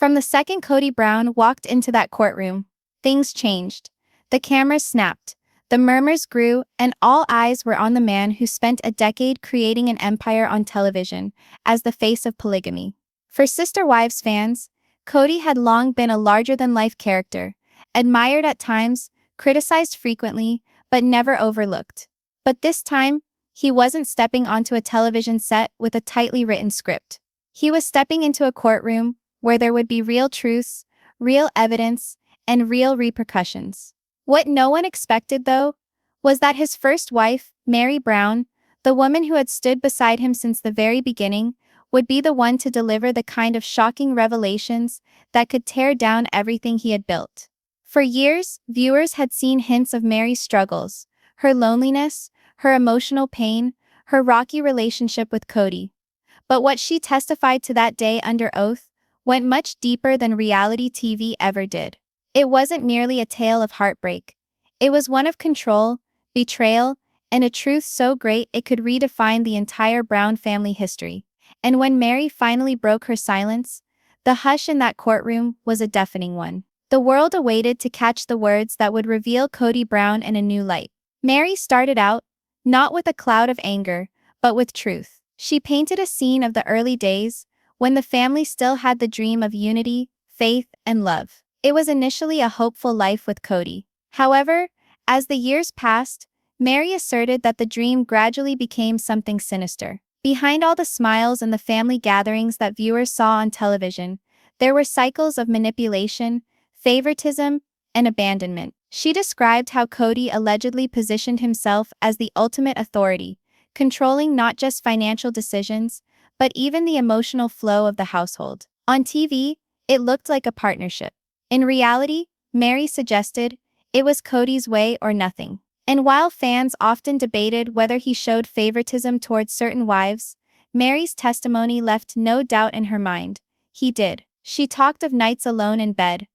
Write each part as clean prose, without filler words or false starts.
From the second Kody Brown walked into that courtroom, things changed. The cameras snapped, the murmurs grew, and all eyes were on the man who spent a decade creating an empire on television as the face of polygamy. For Sister Wives fans, Kody had long been a larger-than-life character, admired at times, criticized frequently, but never overlooked. But this time, he wasn't stepping onto a television set with a tightly written script. He was stepping into a courtroom where there would be real truths, real evidence, and real repercussions. What no one expected, though, was that his first wife, Meri Brown, the woman who had stood beside him since the very beginning, would be the one to deliver the kind of shocking revelations that could tear down everything he had built. For years, viewers had seen hints of Meri's struggles, her loneliness, her emotional pain, her rocky relationship with Kody. But what she testified to that day under oath went much deeper than reality TV ever did. It wasn't merely a tale of heartbreak. It was one of control, betrayal, and a truth so great it could redefine the entire Brown family history. And when Meri finally broke her silence, the hush in that courtroom was a deafening one. The world awaited to catch the words that would reveal Kody Brown in a new light. Meri started out, not with a cloud of anger, but with truth. She painted a scene of the early days, when the family still had the dream of unity, faith, and love. It was initially a hopeful life with Kody. However, as the years passed, Meri asserted that the dream gradually became something sinister. Behind all the smiles and the family gatherings that viewers saw on television, there were cycles of manipulation, favoritism, and abandonment. She described how Kody allegedly positioned himself as the ultimate authority, controlling not just financial decisions, but even the emotional flow of the household. On TV, it looked like a partnership. In reality, Meri suggested, it was Kody's way or nothing. And while fans often debated whether he showed favoritism towards certain wives, Meri's testimony left no doubt in her mind. He did. She talked of nights alone in bed,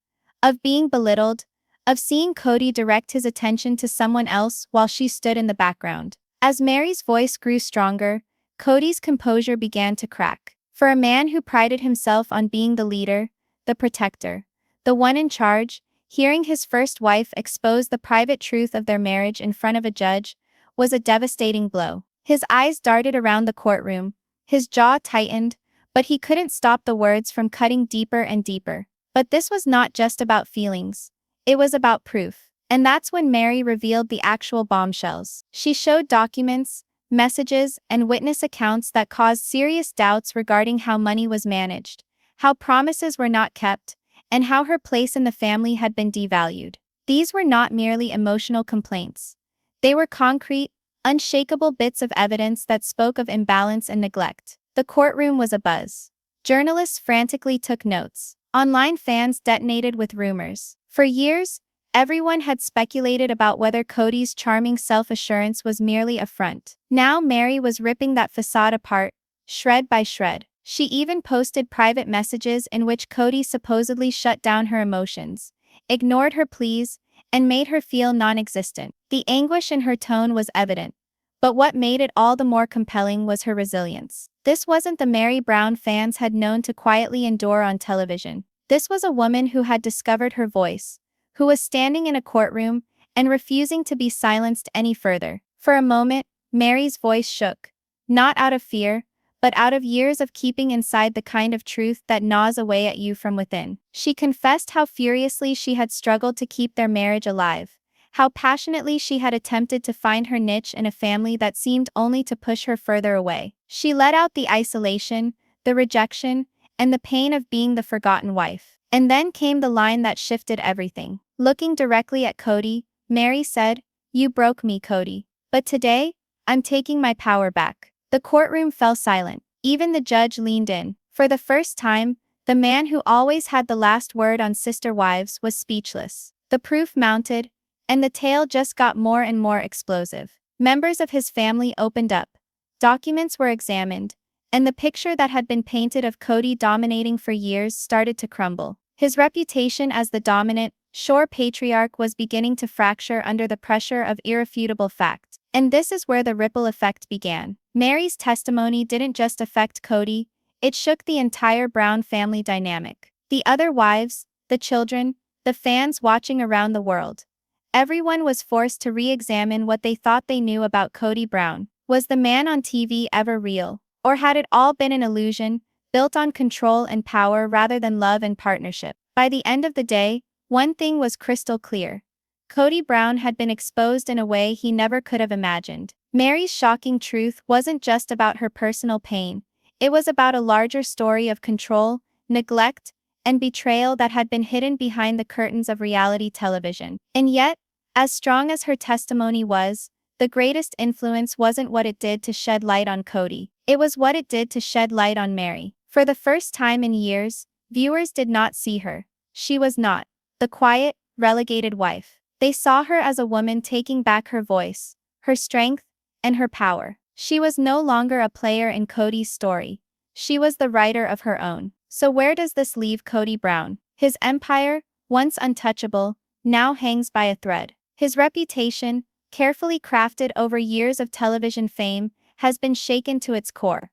of being belittled, of seeing Kody direct his attention to someone else while she stood in the background. As Meri's voice grew stronger, Kody's composure began to crack. For a man who prided himself on being the leader, the protector, the one in charge, hearing his first wife expose the private truth of their marriage in front of a judge was a devastating blow. His eyes darted around the courtroom, his jaw tightened, but he couldn't stop the words from cutting deeper and deeper. But this was not just about feelings. It was about proof. And that's when Meri revealed the actual bombshells. She showed documents, messages, and witness accounts that caused serious doubts regarding how money was managed, how promises were not kept, and how her place in the family had been devalued. These were not merely emotional complaints. They were concrete, unshakable bits of evidence that spoke of imbalance and neglect. The courtroom was abuzz. Journalists frantically took notes. Online fans detonated with rumors. For years, everyone had speculated about whether Kody's charming self-assurance was merely a front. Now Meri was ripping that facade apart, shred by shred. She even posted private messages in which Kody supposedly shut down her emotions, ignored her pleas, and made her feel non-existent. The anguish in her tone was evident, but what made it all the more compelling was her resilience. This wasn't the Meri Brown fans had known to quietly endure on television. This was a woman who had discovered her voice, who was standing in a courtroom and refusing to be silenced any further. For a moment, Meri's voice shook, not out of fear, but out of years of keeping inside the kind of truth that gnaws away at you from within. She confessed how furiously she had struggled to keep their marriage alive, how passionately she had attempted to find her niche in a family that seemed only to push her further away. She let out the isolation, the rejection, and the pain of being the forgotten wife. And then came the line that shifted everything. Looking directly at Kody, Meri said, "You broke me, Kody. But today, I'm taking my power back." The courtroom fell silent. Even the judge leaned in. For the first time, the man who always had the last word on Sister Wives was speechless. The proof mounted, and the tale just got more and more explosive. Members of his family opened up. Documents were examined, and the picture that had been painted of Kody dominating for years started to crumble. His reputation as the dominant, sure patriarch was beginning to fracture under the pressure of irrefutable fact. And this is where the ripple effect began. Meri's testimony didn't just affect Kody, it shook the entire Brown family dynamic. The other wives, the children, the fans watching around the world. Everyone was forced to re-examine what they thought they knew about Kody Brown. Was the man on TV ever real? Or had it all been an illusion, built on control and power rather than love and partnership? By the end of the day, one thing was crystal clear. Kody Brown had been exposed in a way he never could have imagined. Meri's shocking truth wasn't just about her personal pain. It was about a larger story of control, neglect, and betrayal that had been hidden behind the curtains of reality television. And yet, as strong as her testimony was, the greatest influence wasn't what it did to shed light on Kody. It was what it did to shed light on Meri. For the first time in years, viewers did not see her. She was not the quiet, relegated wife. They saw her as a woman taking back her voice, her strength, and her power. She was no longer a player in Kody's story. She was the writer of her own. So where does this leave Kody Brown? His empire, once untouchable, now hangs by a thread. His reputation, carefully crafted over years of television fame, has been shaken to its core.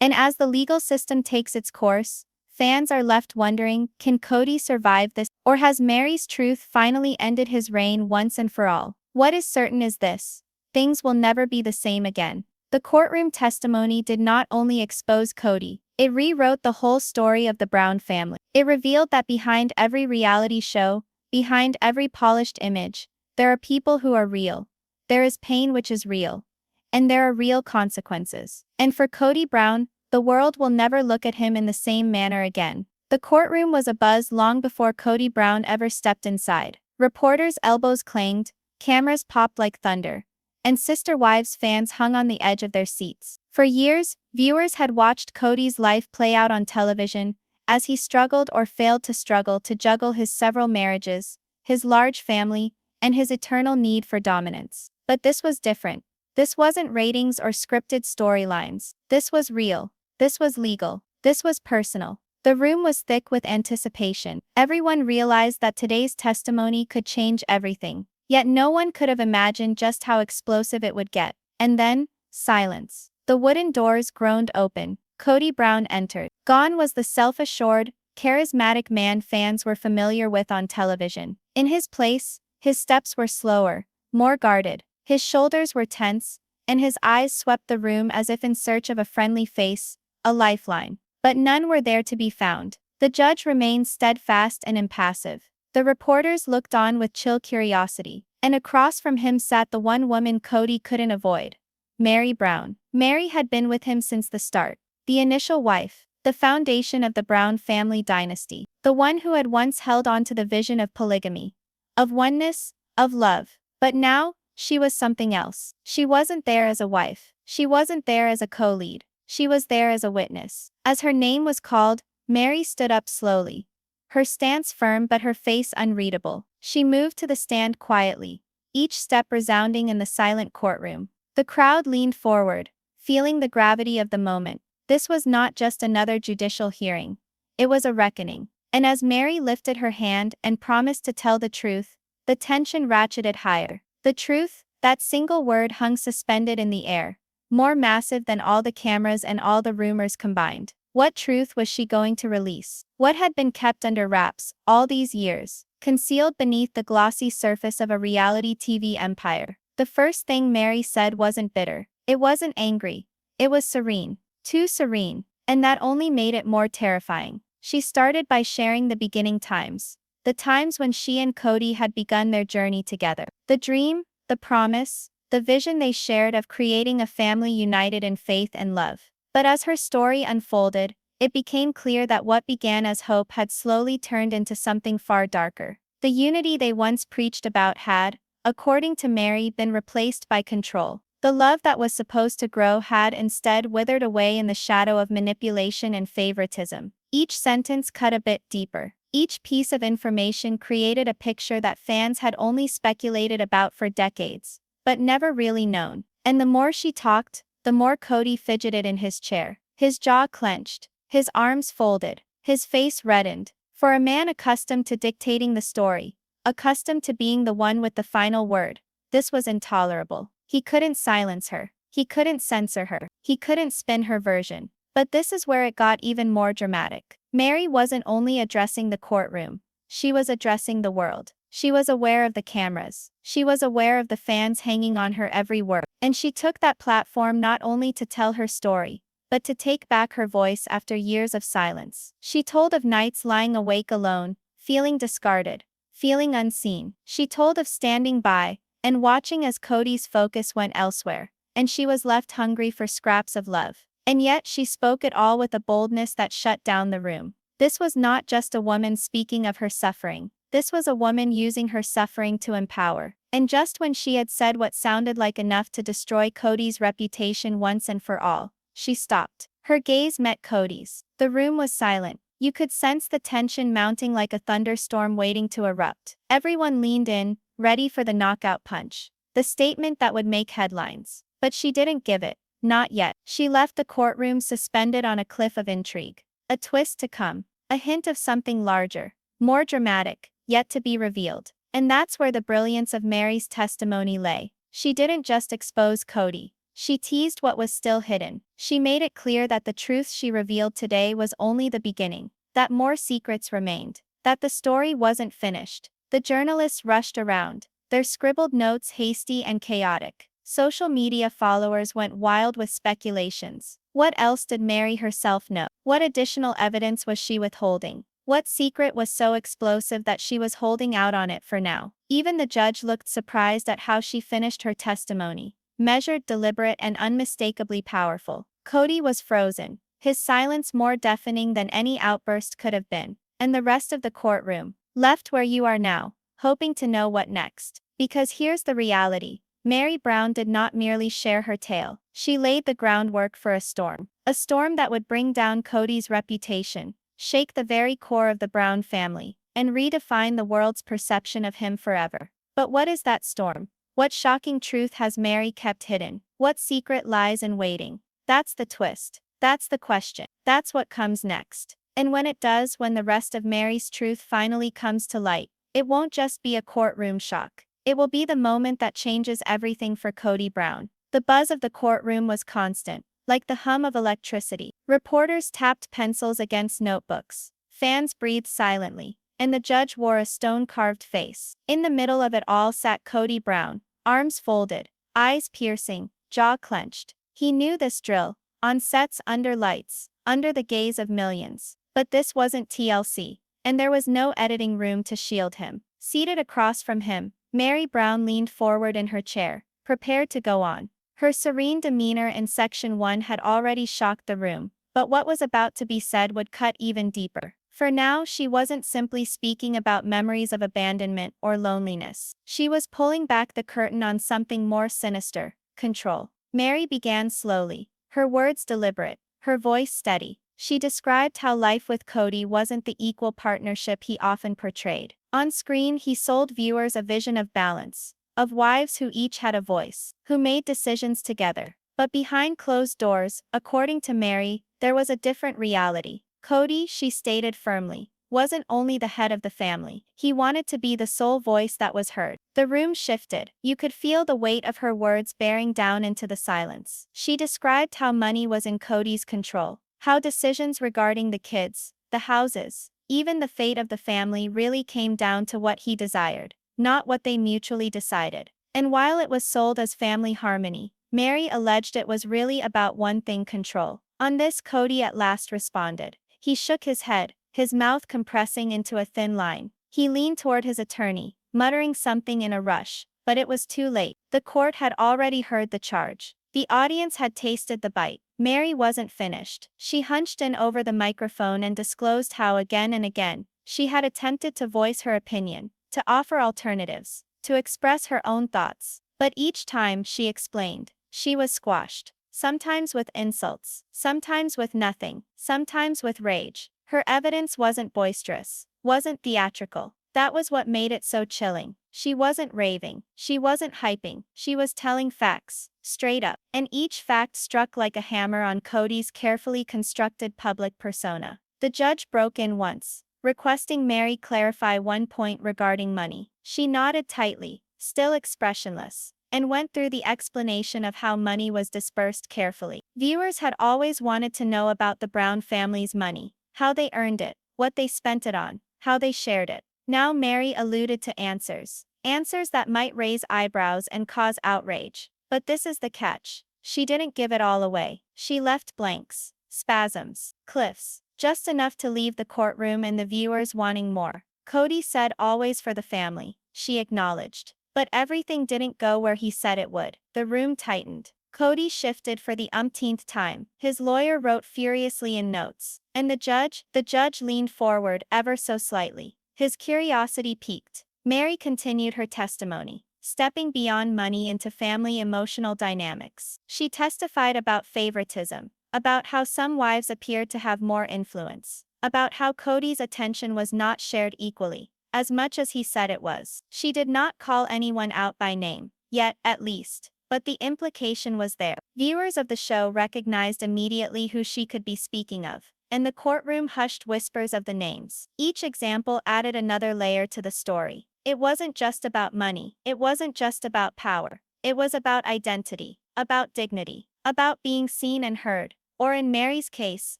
And as the legal system takes its course, fans are left wondering, can Kody survive this, or has Meri's truth finally ended his reign once and for all? What is certain is this: things will never be the same again. The courtroom testimony did not only expose Kody, it rewrote the whole story of the Brown family. It revealed that behind every reality show, behind every polished image, there are people who are real. There is pain which is real. And there are real consequences. And for Kody Brown, the world will never look at him in the same manner again. The courtroom was abuzz long before Kody Brown ever stepped inside. Reporters' elbows clanged, cameras popped like thunder, and Sister Wives fans hung on the edge of their seats. For years, viewers had watched Kody's life play out on television, as he struggled or failed to struggle to juggle his several marriages, his large family, and his eternal need for dominance. But this was different. This wasn't ratings or scripted storylines. This was real. This was legal. This was personal. The room was thick with anticipation. Everyone realized that today's testimony could change everything. Yet no one could have imagined just how explosive it would get. And then, silence. The wooden doors groaned open. Kody Brown entered. Gone was the self-assured, charismatic man fans were familiar with on television. In his place, his steps were slower, more guarded. His shoulders were tense, and his eyes swept the room as if in search of a friendly face, a lifeline. But none were there to be found. The judge remained steadfast and impassive. The reporters looked on with chill curiosity, and across from him sat the one woman Kody couldn't avoid: Meri Brown. Meri had been with him since the start, the initial wife, the foundation of the Brown family dynasty, the one who had once held on to the vision of polygamy, of oneness, of love. But now, she was something else. She wasn't there as a wife. She wasn't there as a co-lead. She was there as a witness. As her name was called, Meri stood up slowly, her stance firm but her face unreadable. She moved to the stand quietly, each step resounding in the silent courtroom. The crowd leaned forward, feeling the gravity of the moment. This was not just another judicial hearing. It was a reckoning. And as Meri lifted her hand and promised to tell the truth, the tension ratcheted higher. The truth, that single word hung suspended in the air, more massive than all the cameras and all the rumors combined. What truth was she going to release? What had been kept under wraps all these years, concealed beneath the glossy surface of a reality TV empire? The first thing Meri said wasn't bitter. It wasn't angry. It was serene. Too serene. And that only made it more terrifying. She started by sharing the beginning times. The times when she and Kody had begun their journey together. The dream, the promise, the vision they shared of creating a family united in faith and love. But as her story unfolded, it became clear that what began as hope had slowly turned into something far darker. The unity they once preached about had, according to Meri, been replaced by control. The love that was supposed to grow had instead withered away in the shadow of manipulation and favoritism. Each sentence cut a bit deeper. Each piece of information created a picture that fans had only speculated about for decades, but never really known. And the more she talked, the more Kody fidgeted in his chair. His jaw clenched, his arms folded, his face reddened. For a man accustomed to dictating the story, accustomed to being the one with the final word, this was intolerable. He couldn't silence her. He couldn't censor her. He couldn't spin her version. But this is where it got even more dramatic. Meri wasn't only addressing the courtroom, she was addressing the world. She was aware of the cameras. She was aware of the fans hanging on her every word. And she took that platform not only to tell her story, but to take back her voice after years of silence. She told of nights lying awake alone, feeling discarded, feeling unseen. She told of standing by and watching as Kody's focus went elsewhere, and she was left hungry for scraps of love. And yet she spoke it all with a boldness that shut down the room. This was not just a woman speaking of her suffering. This was a woman using her suffering to empower. And just when she had said what sounded like enough to destroy Kody's reputation once and for all, she stopped. Her gaze met Kody's. The room was silent. You could sense the tension mounting like a thunderstorm waiting to erupt. Everyone leaned in, ready for the knockout punch. The statement that would make headlines. But she didn't give it. Not yet. She left the courtroom suspended on a cliff of intrigue. A twist to come. A hint of something larger, more dramatic, yet to be revealed. And that's where the brilliance of Meri's testimony lay. She didn't just expose Kody. She teased what was still hidden. She made it clear that the truth she revealed today was only the beginning, that more secrets remained, that the story wasn't finished. The journalists rushed around, their scribbled notes hasty and chaotic. Social media followers went wild with speculations. What else did Meri herself know? What additional evidence was she withholding? What secret was so explosive that she was holding out on it for now? Even the judge looked surprised at how she finished her testimony. Measured, deliberate, and unmistakably powerful. Kody was frozen, his silence more deafening than any outburst could have been. And the rest of the courtroom, left where you are now, hoping to know what next. Because here's the reality. Meri Brown did not merely share her tale. She laid the groundwork for a storm. A storm that would bring down Kody's reputation, shake the very core of the Brown family, and redefine the world's perception of him forever. But what is that storm? What shocking truth has Meri kept hidden? What secret lies in waiting? That's the twist. That's the question. That's what comes next. And when it does, when the rest of Meri's truth finally comes to light, it won't just be a courtroom shock. It will be the moment that changes everything for Kody Brown. The buzz of the courtroom was constant, like the hum of electricity. Reporters tapped pencils against notebooks. Fans breathed silently, and the judge wore a stone-carved face. In the middle of it all sat Kody Brown, arms folded, eyes piercing, jaw clenched. He knew this drill, on sets, under lights, under the gaze of millions. But this wasn't TLC, and there was no editing room to shield him. Seated across from him, Meri Brown leaned forward in her chair, prepared to go on. Her serene demeanor in Section 1 had already shocked the room, but what was about to be said would cut even deeper. For now, she wasn't simply speaking about memories of abandonment or loneliness. She was pulling back the curtain on something more sinister: control. Meri began slowly, her words deliberate, her voice steady. She described how life with Kody wasn't the equal partnership he often portrayed. On screen, he sold viewers a vision of balance, of wives who each had a voice, who made decisions together. But behind closed doors, according to Meri, there was a different reality. Kody, she stated firmly, wasn't only the head of the family. He wanted to be the sole voice that was heard. The room shifted. You could feel the weight of her words bearing down into the silence. She described how money was in Kody's control, how decisions regarding the kids, the houses, even the fate of the family really came down to what he desired, not what they mutually decided. And while it was sold as family harmony, Meri alleged it was really about one thing: control. On this, Kody at last responded. He shook his head, his mouth compressing into a thin line. He leaned toward his attorney, muttering something in a rush, but it was too late. The court had already heard the charge. The audience had tasted the bite. Meri wasn't finished. She hunched in over the microphone and disclosed how again and again, she had attempted to voice her opinion, to offer alternatives, to express her own thoughts. But each time, she explained, she was squashed. Sometimes with insults, sometimes with nothing, sometimes with rage. Her evidence wasn't boisterous, wasn't theatrical. That was what made it so chilling. She wasn't raving, she wasn't hyping, she was telling facts, straight up. And each fact struck like a hammer on Kody's carefully constructed public persona. The judge broke in once, requesting Meri clarify one point regarding money. She nodded tightly, still expressionless. and went through the explanation of how money was dispersed carefully. Viewers had always wanted to know about the Brown family's money, how they earned it, what they spent it on, how they shared it. Now Meri alluded to answers. Answers that might raise eyebrows and cause outrage. But this is the catch. She didn't give it all away. She left blanks, spasms, cliffs, just enough to leave the courtroom and the viewers wanting more. Kody said always for the family, she acknowledged. But everything didn't go where he said it would. The room tightened. Kody shifted for the umpteenth time. His lawyer wrote furiously in notes. And the judge leaned forward ever so slightly. His curiosity piqued. Meri continued her testimony, stepping beyond money into family emotional dynamics. She testified about favoritism, about how some wives appeared to have more influence, about how Kody's attention was not shared equally, as much as he said it was. She did not call anyone out by name, yet, at least. But the implication was there. Viewers of the show recognized immediately who she could be speaking of, and the courtroom hushed whispers of the names. Each example added another layer to the story. It wasn't just about money. It wasn't just about power. It was about identity, about dignity, about being seen and heard, or in Meri's case,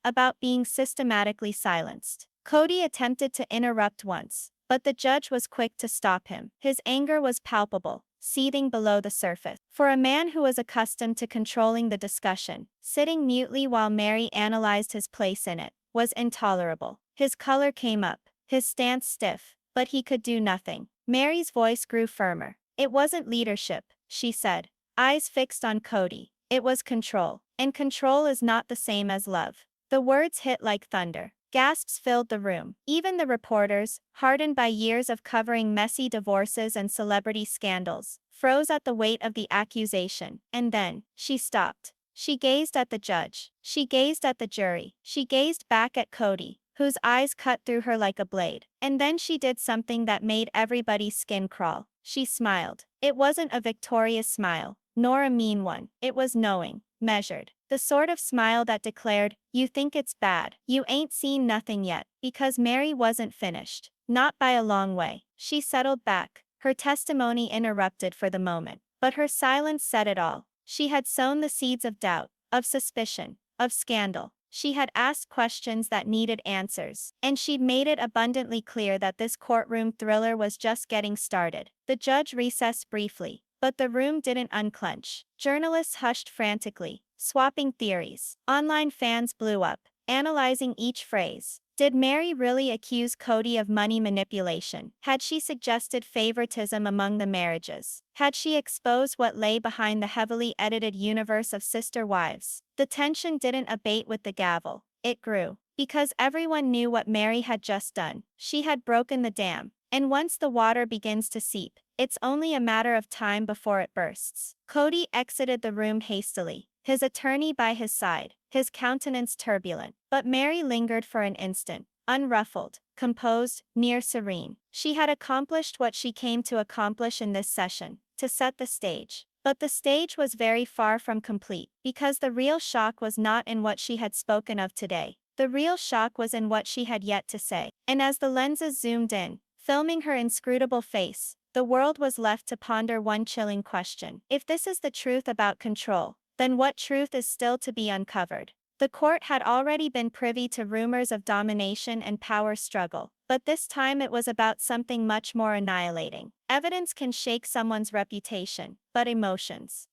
about being systematically silenced. Kody attempted to interrupt once, but the judge was quick to stop him. His anger was palpable, seething below the surface. For a man who was accustomed to controlling the discussion, sitting mutely while Meri analyzed his place in it, was intolerable. His color came up, his stance stiff, but he could do nothing. Meri's voice grew firmer. It wasn't leadership, she said, eyes fixed on Kody. It was control. And control is not the same as love. The words hit like thunder. Gasps filled the room. Even the reporters, hardened by years of covering messy divorces and celebrity scandals, froze at the weight of the accusation. And then, she stopped. She gazed at the judge. She gazed at the jury. She gazed back at Kody, whose eyes cut through her like a blade. And then she did something that made everybody's skin crawl. She smiled. It wasn't a victorious smile, nor a mean one. It was knowing, measured. The sort of smile that declared, "You think it's bad. You ain't seen nothing yet." Because Meri wasn't finished. Not by a long way. She settled back, her testimony interrupted for the moment. But her silence said it all. She had sown the seeds of doubt, of suspicion, of scandal. She had asked questions that needed answers. And she'd made it abundantly clear that this courtroom thriller was just getting started. The judge recessed briefly, but the room didn't unclench. Journalists hushed frantically, swapping theories. Online fans blew up, analyzing each phrase. Did Meri really accuse Kody of money manipulation? Had she suggested favoritism among the marriages? Had she exposed what lay behind the heavily edited universe of sister wives? The tension didn't abate with the gavel. It grew. Because everyone knew what Meri had just done. She had broken the dam. And once the water begins to seep, it's only a matter of time before it bursts. Kody exited the room hastily, his attorney by his side, his countenance turbulent. But Meri lingered for an instant, unruffled, composed, near serene. She had accomplished what she came to accomplish in this session, to set the stage. But the stage was very far from complete, because the real shock was not in what she had spoken of today. The real shock was in what she had yet to say. And as the lenses zoomed in, filming her inscrutable face, the world was left to ponder one chilling question. If this is the truth about control, then what truth is still to be uncovered? The court had already been privy to rumors of domination and power struggle, but this time it was about something much more annihilating. Evidence can shake someone's reputation, but emotions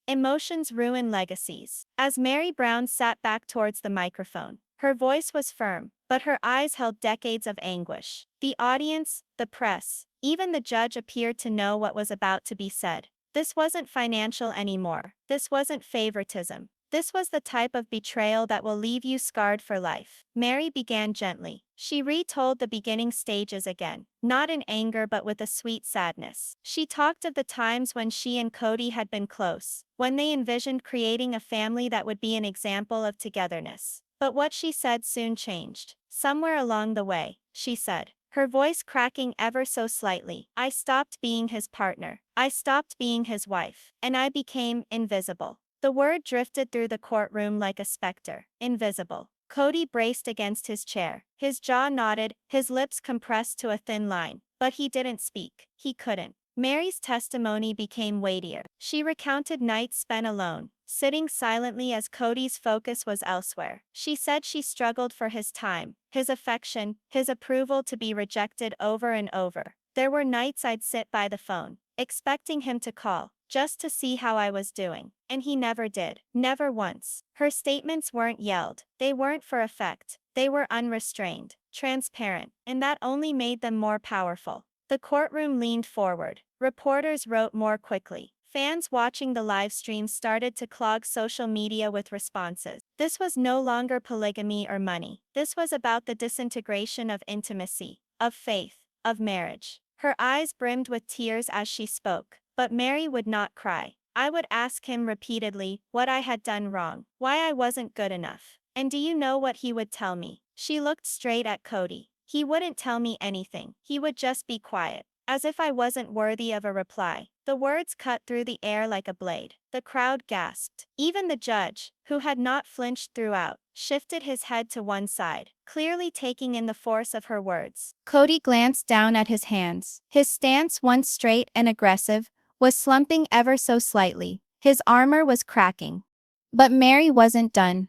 ruin legacies. As Meri Brown sat back towards the microphone, her voice was firm, but her eyes held decades of anguish. The audience, the press, even the judge appeared to know what was about to be said. This wasn't financial anymore. This wasn't favoritism. This was the type of betrayal that will leave you scarred for life. Meri began gently. She retold the beginning stages again, not in anger but with a sweet sadness. She talked of the times when she and Kody had been close, when they envisioned creating a family that would be an example of togetherness. But what she said soon changed. Somewhere along the way, she said, her voice cracking ever so slightly, I stopped being his partner. I stopped being his wife. And I became invisible. The word drifted through the courtroom like a specter. Invisible. Kody braced against his chair. His jaw knotted, his lips compressed to a thin line. But he didn't speak. He couldn't. Meri's testimony became weightier. She recounted nights spent alone, sitting silently as Kody's focus was elsewhere. She said she struggled for his time, his affection, his approval to be rejected over and over. There were nights I'd sit by the phone, expecting him to call, just to see how I was doing. And he never did. Never once. Her statements weren't yelled. They weren't for effect. They were unrestrained, transparent, and that only made them more powerful. The courtroom leaned forward. Reporters wrote more quickly. Fans watching the live stream started to clog social media with responses. This was no longer polygamy or money. This was about the disintegration of intimacy, of faith, of marriage. Her eyes brimmed with tears as she spoke, but Meri would not cry. I would ask him repeatedly what I had done wrong, why I wasn't good enough. And do you know what he would tell me? She looked straight at Kody. He wouldn't tell me anything. He would just be quiet, as if I wasn't worthy of a reply. The words cut through the air like a blade. The crowd gasped. Even the judge, who had not flinched throughout, shifted his head to one side, clearly taking in the force of her words. Kody glanced down at his hands. His stance, once straight and aggressive, was slumping ever so slightly. His armor was cracking. But Meri wasn't done.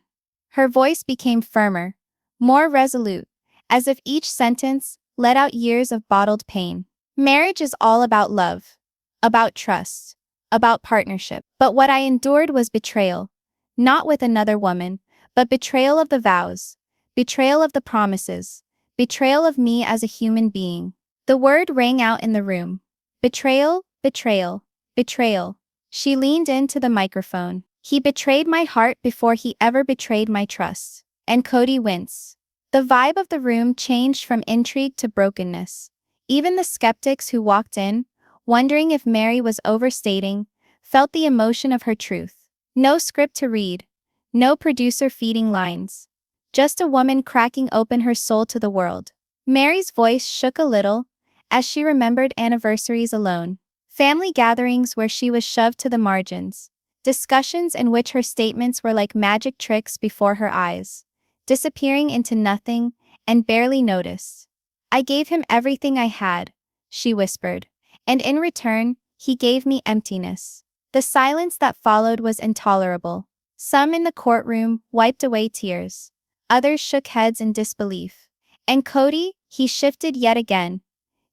Her voice became firmer, more resolute, as if each sentence let out years of bottled pain. Marriage is all about love, about trust, about partnership. But what I endured was betrayal. Not with another woman, but betrayal of the vows, betrayal of the promises, betrayal of me as a human being. The word rang out in the room. Betrayal, betrayal, betrayal. She leaned into the microphone. He betrayed my heart before he ever betrayed my trust. And Kody winced. The vibe of the room changed from intrigue to brokenness. Even the skeptics who walked in, wondering if Meri was overstating, felt the emotion of her truth. No script to read, no producer feeding lines. Just a woman cracking open her soul to the world. Meri's voice shook a little, as she remembered anniversaries alone. Family gatherings where she was shoved to the margins. Discussions in which her statements were like magic tricks before her eyes, disappearing into nothing, and barely noticed. I gave him everything I had, she whispered. And in return, he gave me emptiness. The silence that followed was intolerable. Some in the courtroom wiped away tears. Others shook heads in disbelief. And Kody, he shifted yet again.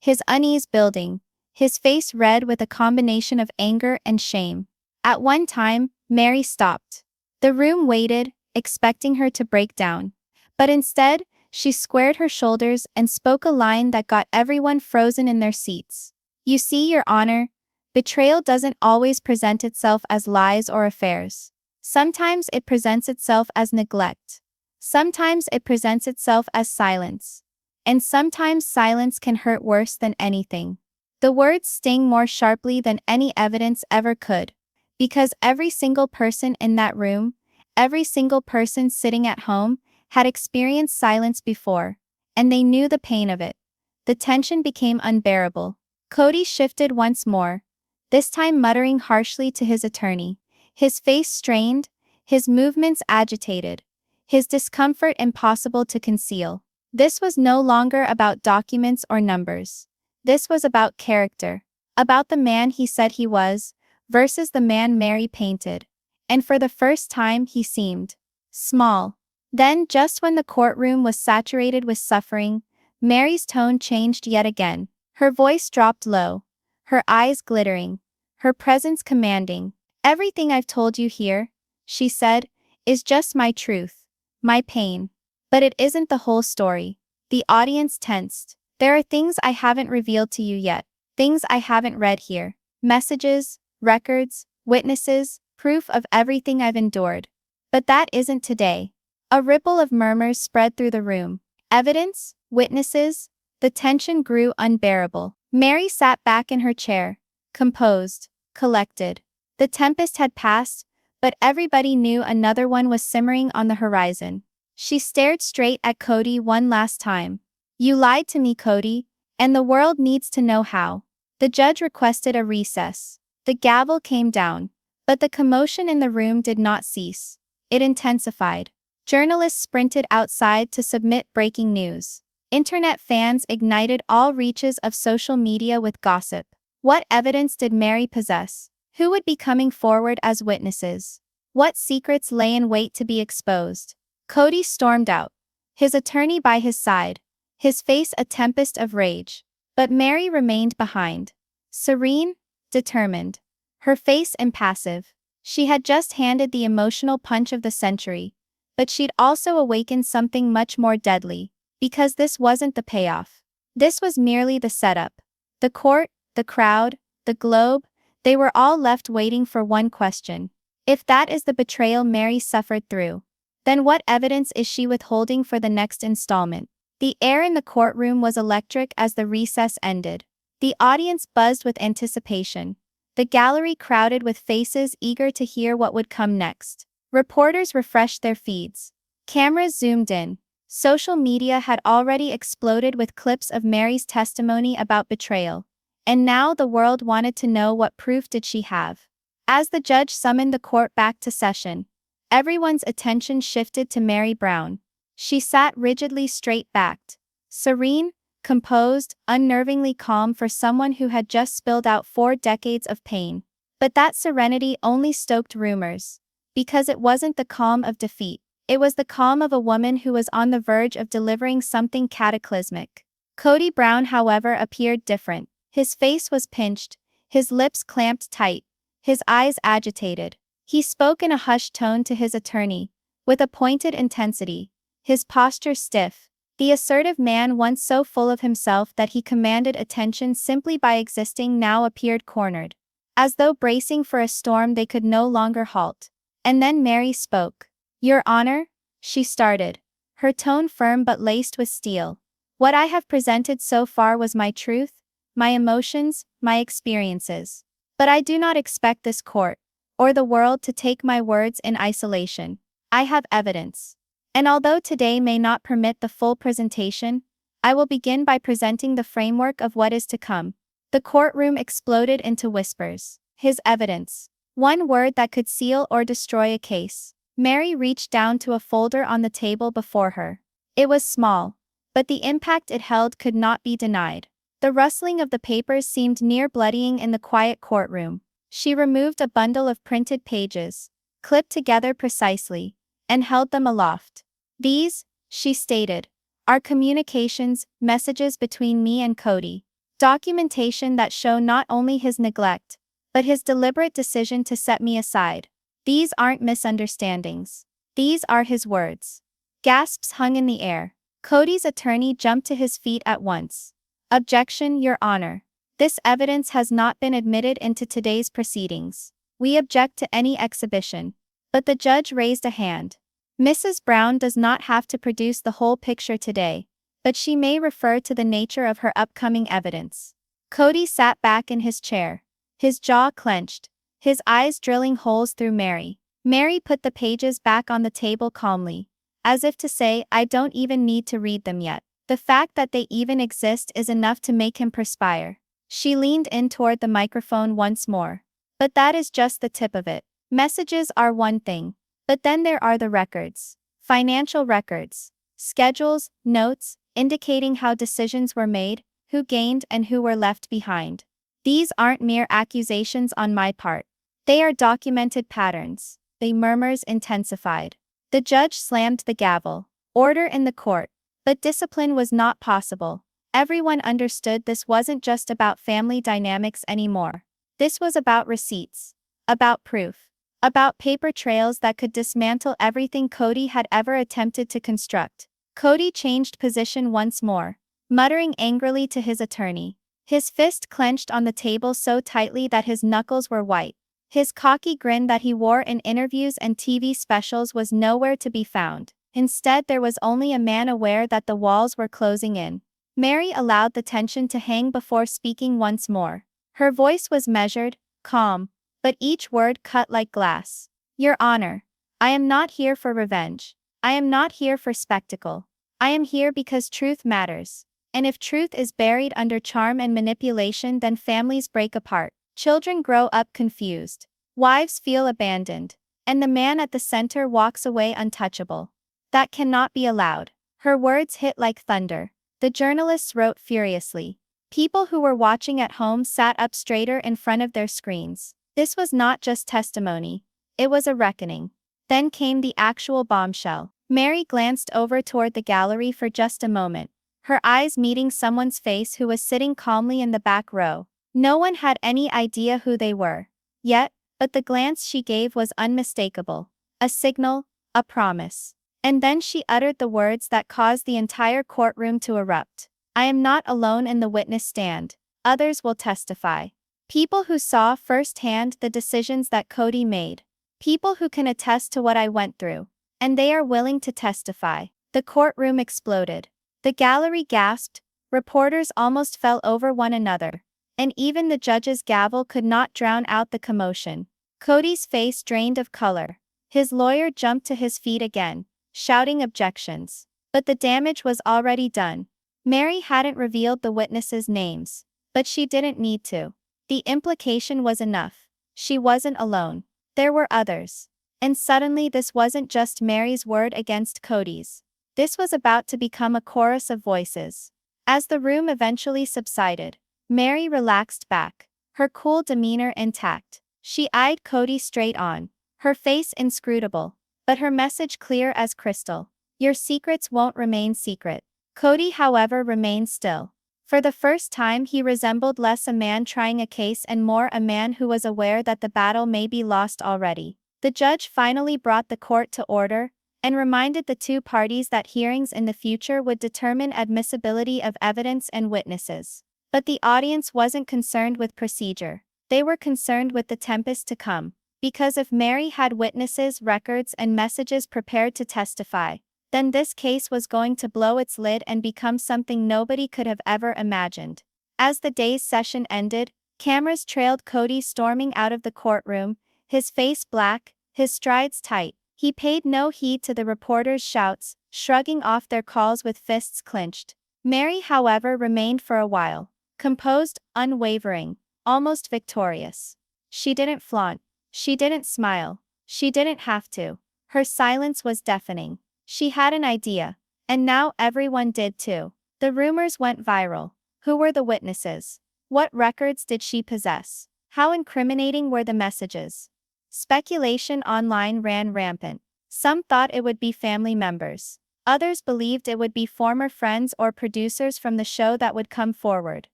His unease building, his face red with a combination of anger and shame. At one time, Meri stopped. The room waited, expecting her to break down. But instead, she squared her shoulders and spoke a line that got everyone frozen in their seats. You see, Your Honor, betrayal doesn't always present itself as lies or affairs. Sometimes it presents itself as neglect. Sometimes it presents itself as silence. And sometimes silence can hurt worse than anything. The words sting more sharply than any evidence ever could. Because every single person in that room, every single person sitting at home, had experienced silence before, and they knew the pain of it. The tension became unbearable. Kody shifted once more, this time muttering harshly to his attorney. His face strained, his movements agitated, his discomfort impossible to conceal. This was no longer about documents or numbers. This was about character, about the man he said he was, versus the man Meri painted. And for the first time he seemed small. Then, just when the courtroom was saturated with suffering, Meri's tone changed yet again. Her voice dropped low, her eyes glittering, her presence commanding. Everything I've told you here, she said, is just my truth, my pain. But it isn't the whole story. The audience tensed. There are things I haven't revealed to you yet, things I haven't read here. Messages, records, witnesses, proof of everything I've endured. But that isn't today. A ripple of murmurs spread through the room. Evidence, witnesses, the tension grew unbearable. Meri sat back in her chair, composed, collected. The tempest had passed, but everybody knew another one was simmering on the horizon. She stared straight at Kody one last time. You lied to me, Kody, and the world needs to know how. The judge requested a recess. The gavel came down, but the commotion in the room did not cease. It intensified. Journalists sprinted outside to submit breaking news. Internet fans ignited all reaches of social media with gossip. What evidence did Meri possess? Who would be coming forward as witnesses? What secrets lay in wait to be exposed? Kody stormed out, his attorney by his side, his face a tempest of rage. But Meri remained behind, serene, determined, her face impassive. She had just handed the emotional punch of the century, but she'd also awakened something much more deadly, because this wasn't the payoff. This was merely the setup. The court, the crowd, the globe, they were all left waiting for one question. If that is the betrayal Meri suffered through, then what evidence is she withholding for the next installment? The air in the courtroom was electric as the recess ended. The audience buzzed with anticipation. The gallery crowded with faces eager to hear what would come next. Reporters refreshed their feeds. Cameras zoomed in. Social media had already exploded with clips of Meri's testimony about betrayal. And now the world wanted to know what proof did she have. As the judge summoned the court back to session, everyone's attention shifted to Meri Brown. She sat rigidly straight-backed, serene, composed, unnervingly calm for someone who had just spilled out 4 decades of pain. But that serenity only stoked rumors. Because it wasn't the calm of defeat, it was the calm of a woman who was on the verge of delivering something cataclysmic. Kody Brown, however, appeared different. His face was pinched, his lips clamped tight, his eyes agitated. He spoke in a hushed tone to his attorney, with a pointed intensity, his posture stiff. The assertive man, once so full of himself that he commanded attention simply by existing, now appeared cornered, as though bracing for a storm they could no longer halt. And then Meri spoke. "Your Honor," she started, her tone firm but laced with steel. "What I have presented so far was my truth, my emotions, my experiences. But I do not expect this court, or the world, to take my words in isolation. I have evidence. And although today may not permit the full presentation, I will begin by presenting the framework of what is to come." The courtroom exploded into whispers. His evidence. One word that could seal or destroy a case. Meri reached down to a folder on the table before her. It was small, but the impact it held could not be denied. The rustling of the papers seemed near bloodying in the quiet courtroom. She removed a bundle of printed pages, clipped together precisely, and held them aloft. "These," she stated, "are communications, messages between me and Kody. Documentation that show not only his neglect, but his deliberate decision to set me aside. These aren't misunderstandings. These are his words." Gasps hung in the air. Kody's attorney jumped to his feet at once. "Objection, Your Honor. This evidence has not been admitted into today's proceedings. We object to any exhibition." But the judge raised a hand. "Mrs. Brown does not have to produce the whole picture today, but she may refer to the nature of her upcoming evidence." Kody sat back in his chair, his jaw clenched, his eyes drilling holes through Meri. Meri put the pages back on the table calmly, as if to say, "I don't even need to read them yet. The fact that they even exist is enough to make him perspire." She leaned in toward the microphone once more. "But that is just the tip of it. Messages are one thing, but then there are the records. Financial records, schedules, notes, indicating how decisions were made, who gained and who were left behind. These aren't mere accusations on my part. They are documented patterns." The murmurs intensified. The judge slammed the gavel. Order in the court. But discipline was not possible. Everyone understood this wasn't just about family dynamics anymore. This was about receipts, about proof, about paper trails that could dismantle everything Kody had ever attempted to construct. Kody changed position once more, muttering angrily to his attorney. His fist clenched on the table so tightly that his knuckles were white. His cocky grin that he wore in interviews and TV specials was nowhere to be found. Instead, there was only a man aware that the walls were closing in. Meri allowed the tension to hang before speaking once more. Her voice was measured, calm, but each word cut like glass. "Your Honor, I am not here for revenge. I am not here for spectacle. I am here because truth matters. And if truth is buried under charm and manipulation, then families break apart. Children grow up confused. Wives feel abandoned. And the man at the center walks away untouchable. That cannot be allowed." Her words hit like thunder. The journalists wrote furiously. People who were watching at home sat up straighter in front of their screens. This was not just testimony. It was a reckoning. Then came the actual bombshell. Meri glanced over toward the gallery for just a moment, her eyes meeting someone's face who was sitting calmly in the back row. No one had any idea who they were. Yet, but the glance she gave was unmistakable. A signal, a promise. And then she uttered the words that caused the entire courtroom to erupt. I am not alone in the witness stand. Others will testify. People who saw firsthand the decisions that Kody made. People who can attest to what I went through. And they are willing to testify. The courtroom exploded. The gallery gasped. Reporters almost fell over one another. And even the judge's gavel could not drown out the commotion. Kody's face drained of color. His lawyer jumped to his feet again, shouting objections. But the damage was already done. Meri hadn't revealed the witnesses' names. But she didn't need to. The implication was enough. She wasn't alone. There were others. And suddenly this wasn't just Meri's word against Kody's. This was about to become a chorus of voices. As the room eventually subsided, Meri relaxed back, her cool demeanor intact. She eyed Kody straight on, her face inscrutable, but her message clear as crystal. Your secrets won't remain secret. Kody, however, remained still. For the first time he resembled less a man trying a case and more a man who was aware that the battle may be lost already. The judge finally brought the court to order, and reminded the two parties that hearings in the future would determine admissibility of evidence and witnesses. But the audience wasn't concerned with procedure. They were concerned with the tempest to come. Because if Meri had witnesses, records, and messages prepared to testify, then this case was going to blow its lid and become something nobody could have ever imagined. As the day's session ended, cameras trailed Kody storming out of the courtroom, his face black, his strides tight. He paid no heed to the reporters' shouts, shrugging off their calls with fists clenched. Meri, however, remained for a while, composed, unwavering, almost victorious. She didn't flaunt. She didn't smile. She didn't have to. Her silence was deafening. She had an idea. And now everyone did too. The rumors went viral. Who were the witnesses? What records did she possess? How incriminating were the messages? Speculation online ran rampant. Some thought it would be family members. Others believed it would be former friends or producers from the show that would come forward.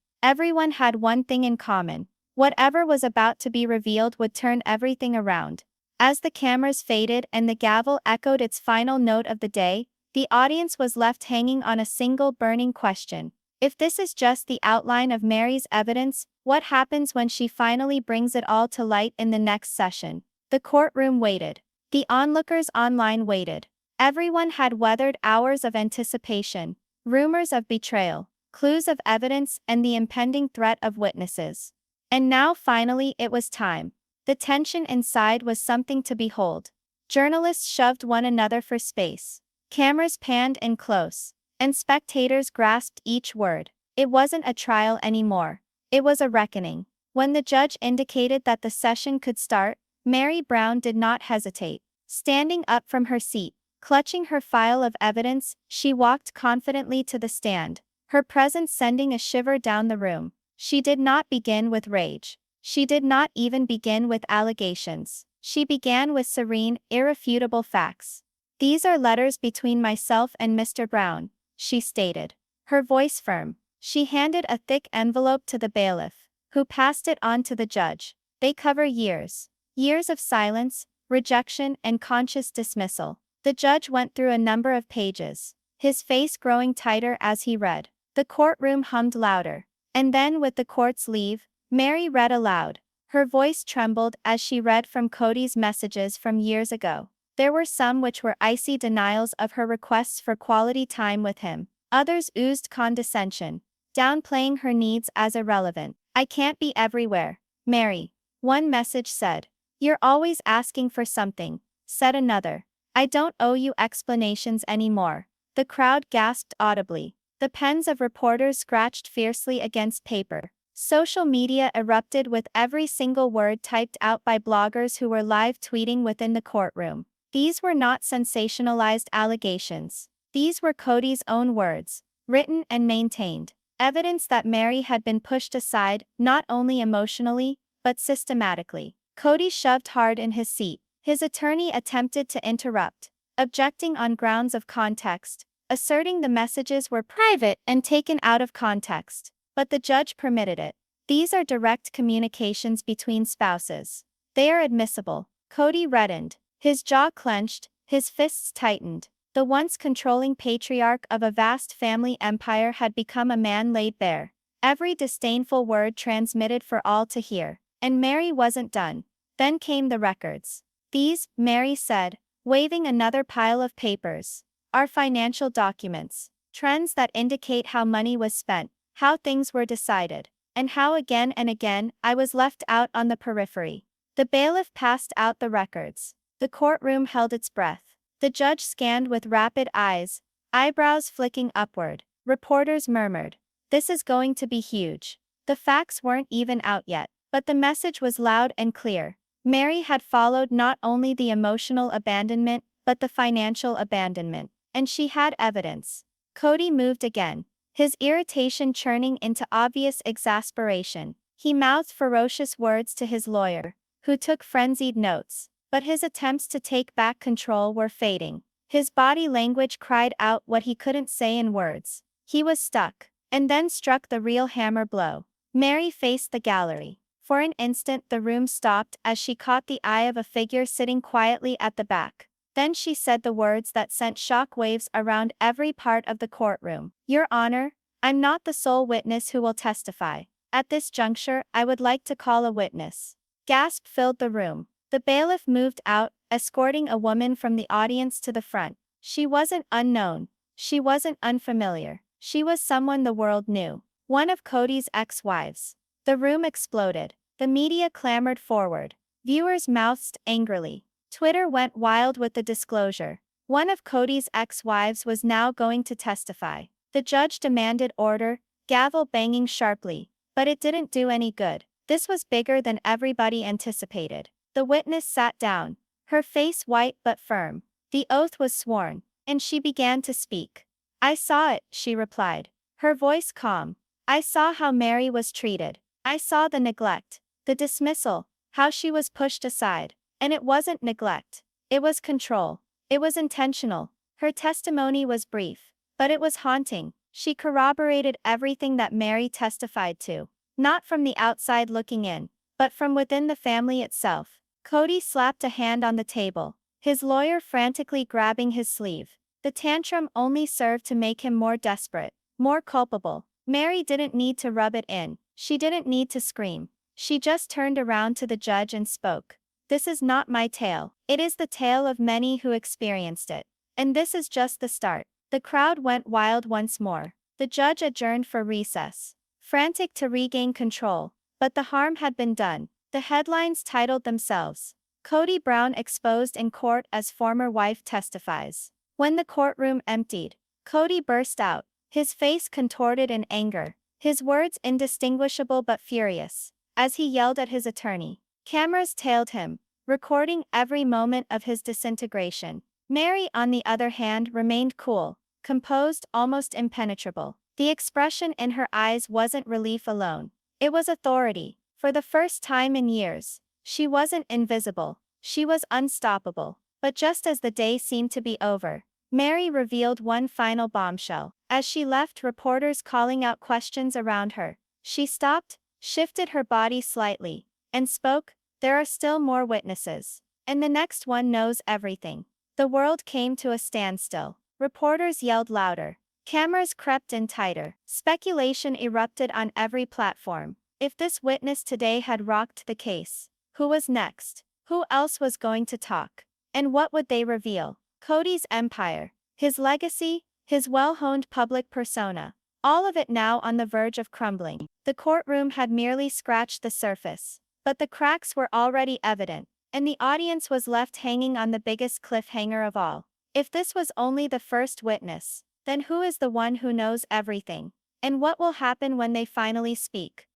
Everyone had one thing in common. Whatever was about to be revealed would turn everything around. As the cameras faded and the gavel echoed its final note of the day, the audience was left hanging on a single burning question. If this is just the outline of Meri's evidence, what happens when she finally brings it all to light in the next session? The courtroom waited. The onlookers online waited. Everyone had weathered hours of anticipation, rumors of betrayal, clues of evidence, and the impending threat of witnesses. And now finally it was time. The tension inside was something to behold. Journalists shoved one another for space. Cameras panned in close, and spectators grasped each word. It wasn't a trial anymore. It was a reckoning. When the judge indicated that the session could start, Meri Brown did not hesitate. Standing up from her seat, clutching her file of evidence, she walked confidently to the stand, her presence sending a shiver down the room. She did not begin with rage. She did not even begin with allegations. She began with serene, irrefutable facts. These are letters between myself and Mr. Brown, she stated, her voice firm. She handed a thick envelope to the bailiff, who passed it on to the judge. They cover years. Years of silence, rejection, and conscious dismissal. The judge went through a number of pages, his face growing tighter as he read. The courtroom hummed louder. And then, with the court's leave, Meri read aloud. Her voice trembled as she read from Kody's messages from years ago. There were some which were icy denials of her requests for quality time with him. Others oozed condescension, downplaying her needs as irrelevant. I can't be everywhere, Meri, one message said. You're always asking for something, said another. I don't owe you explanations anymore. The crowd gasped audibly. The pens of reporters scratched fiercely against paper. Social media erupted with every single word typed out by bloggers who were live tweeting within the courtroom. These were not sensationalized allegations. These were Kody's own words, written and maintained. Evidence that Meri had been pushed aside, not only emotionally, but systematically. Kody shoved hard in his seat. His attorney attempted to interrupt, objecting on grounds of context, asserting the messages were private and taken out of context. But the judge permitted it. These are direct communications between spouses. They are admissible. Kody reddened. His jaw clenched, his fists tightened. The once controlling patriarch of a vast family empire had become a man laid bare. Every disdainful word transmitted for all to hear. And Meri wasn't done. Then came the records. These, Meri said, waving another pile of papers, are financial documents. Trends that indicate how money was spent, how things were decided, and how again and again I was left out on the periphery. The bailiff passed out the records. The courtroom held its breath. The judge scanned with rapid eyes, eyebrows flicking upward. Reporters murmured, "This is going to be huge." The facts weren't even out yet, but the message was loud and clear. Meri had followed not only the emotional abandonment, but the financial abandonment. And she had evidence. Kody moved again, his irritation churning into obvious exasperation. He mouthed ferocious words to his lawyer, who took frenzied notes. But his attempts to take back control were fading. His body language cried out what he couldn't say in words. He was stuck. And then struck the real hammer blow. Meri faced the gallery. For an instant the room stopped as she caught the eye of a figure sitting quietly at the back. Then she said the words that sent shock waves around every part of the courtroom. "Your Honor, I'm not the sole witness who will testify. At this juncture, I would like to call a witness." Gasp filled the room. The bailiff moved out, escorting a woman from the audience to the front. She wasn't unknown. She wasn't unfamiliar. She was someone the world knew. One of Kody's ex-wives. The room exploded. The media clamored forward. Viewers mouthed angrily. Twitter went wild with the disclosure. One of Kody's ex-wives was now going to testify. The judge demanded order, gavel banging sharply. But it didn't do any good. This was bigger than everybody anticipated. The witness sat down, her face white but firm. The oath was sworn, and she began to speak. "I saw it," she replied, her voice calm. "I saw how Meri was treated. I saw the neglect, the dismissal, how she was pushed aside. And it wasn't neglect. It was control. It was intentional." Her testimony was brief, but it was haunting. She corroborated everything that Meri testified to. Not from the outside looking in, but from within the family itself. Kody slapped a hand on the table, his lawyer frantically grabbing his sleeve. The tantrum only served to make him more desperate, more culpable. Meri didn't need to rub it in. She didn't need to scream. She just turned around to the judge and spoke. "This is not my tale. It is the tale of many who experienced it. And this is just the start." The crowd went wild once more. The judge adjourned for recess, frantic to regain control. But the harm had been done. The headlines titled themselves, "Kody Brown exposed in court as former wife testifies." When the courtroom emptied, Kody burst out, his face contorted in anger, his words indistinguishable but furious, as he yelled at his attorney. Cameras tailed him, recording every moment of his disintegration. Meri, on the other hand, remained cool, composed, almost impenetrable. The expression in her eyes wasn't relief alone. It was authority. For the first time in years, she wasn't invisible. She was unstoppable. But just as the day seemed to be over, Meri revealed one final bombshell. As she left, reporters calling out questions around her, she stopped, shifted her body slightly, and spoke. "There are still more witnesses. And the next one knows everything." The world came to a standstill. Reporters yelled louder. Cameras crept in tighter. Speculation erupted on every platform. If this witness today had rocked the case, who was next? Who else was going to talk? And what would they reveal? Kody's empire, his legacy, his well-honed public persona, all of it now on the verge of crumbling. The courtroom had merely scratched the surface, but the cracks were already evident, and the audience was left hanging on the biggest cliffhanger of all. If this was only the first witness, then who is the one who knows everything? And what will happen when they finally speak?